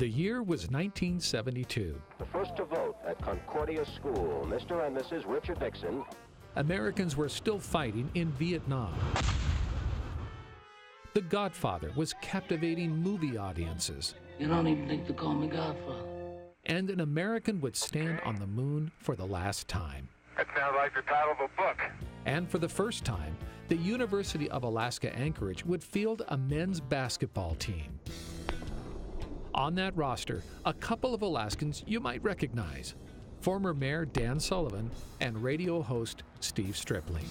The year was 1972. The first to vote at Concordia School, Mr. and Mrs. Richard Nixon. Americans were still fighting in Vietnam. The Godfather was captivating movie audiences. You don't even think to call me Godfather. And an American would stand on the moon for the last time. That sounds like the title of a book. And for the first time, the University of Alaska Anchorage would field a men's basketball team. On that roster, a couple of Alaskans you might recognize: former Mayor Dan Sullivan and radio host Steve Stripling.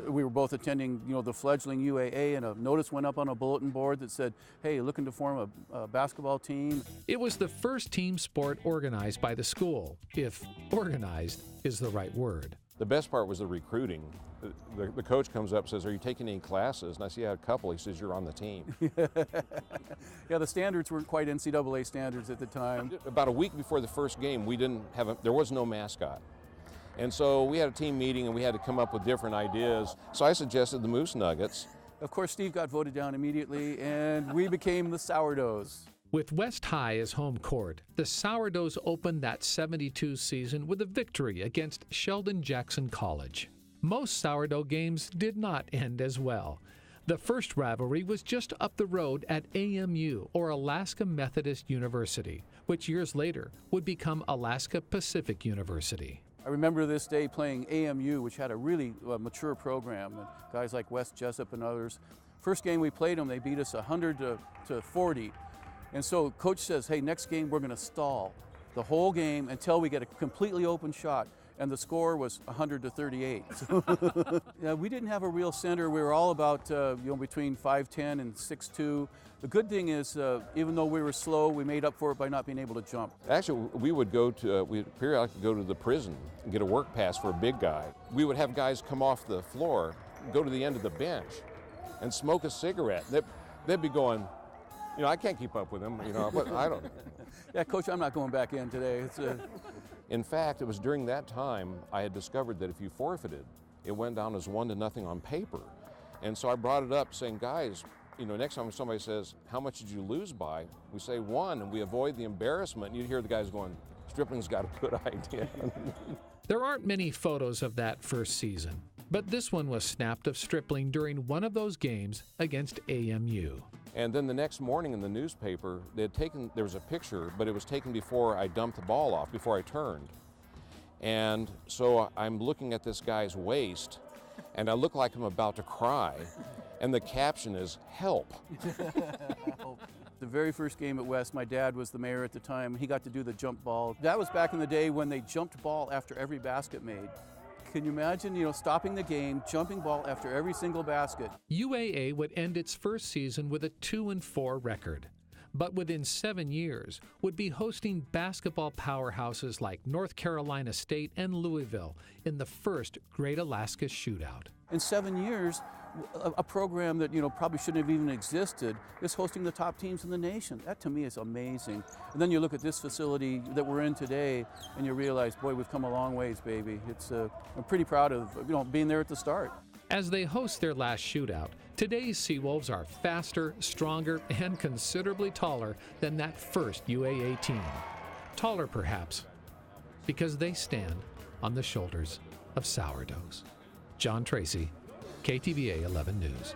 We were both attending, the fledgling UAA, and a notice went up on a bulletin board that said, hey, looking to form a basketball team. It was the first team sport organized by the school, if organized is the right word. The best part was the recruiting. The coach comes up and says, are you taking any classes? And I said, yeah, a couple. He says, you're on the team. Yeah, the standards weren't quite NCAA standards at the time. About a week before the first game, there was no mascot. And so we had a team meeting and we had to come up with different ideas. So I suggested the Moose Nuggets. Of course, Steve got voted down immediately and we became the Sourdoughs. With West High as home court, the Sourdoughs opened that '72 season with a victory against Sheldon Jackson College. Most Sourdough games did not end as well. The first rivalry was just up the road at AMU, or Alaska Methodist University, which years later would become Alaska Pacific University. I remember this day playing AMU, which had a really mature program, and guys like Wes Jessup and others. First game we played them, they beat us 100 to 40. And so coach says, hey, next game we're going to stall the whole game until we get a completely open shot. And the score was 100 to 38. So, yeah, we didn't have a real center. We were all about between 5'10" and 6'2". The good thing is, even though we were slow, we made up for it by not being able to jump. Actually, we'd periodically go to the prison and get a work pass for a big guy. We would have guys come off the floor, go to the end of the bench, and smoke a cigarette. They'd be going, I can't keep up with them. But I don't. Yeah, Coach, I'm not going back in today. In fact, it was during that time I had discovered that if you forfeited, it went down as 1-0 on paper. And so I brought it up saying, guys, next time somebody says, how much did you lose by? We say 1, and we avoid the embarrassment. And you'd hear the guys going, Stripling's got a good idea. There aren't many photos of that first season, but this one was snapped of Stripling during one of those games against AMU. And then the next morning in the newspaper, there was a picture, but it was taken before I dumped the ball off, before I turned. And so I'm looking at this guy's waist, and I look like I'm about to cry, and the caption is, help. The very first game at West, my dad was the mayor at the time. He got to do the jump ball. That was back in the day when they jumped ball after every basket made. Can you imagine, stopping the game, jumping ball after every single basket? UAA would end its first season with a 2-4 record, but within 7 years would be hosting basketball powerhouses like North Carolina State and Louisville in the first Great Alaska Shootout. In 7 years, a program that probably shouldn't have even existed is hosting the top teams in the nation. That to me is amazing. And then you look at this facility that we're in today, and you realize, boy, we've come a long ways, baby. I'm pretty proud of being there at the start. As they host their last shootout, today's Seawolves are faster, stronger, and considerably taller than that first UAA team. Taller, perhaps, because they stand on the shoulders of Sourdoughs. John Tracy, KTVA 11 News.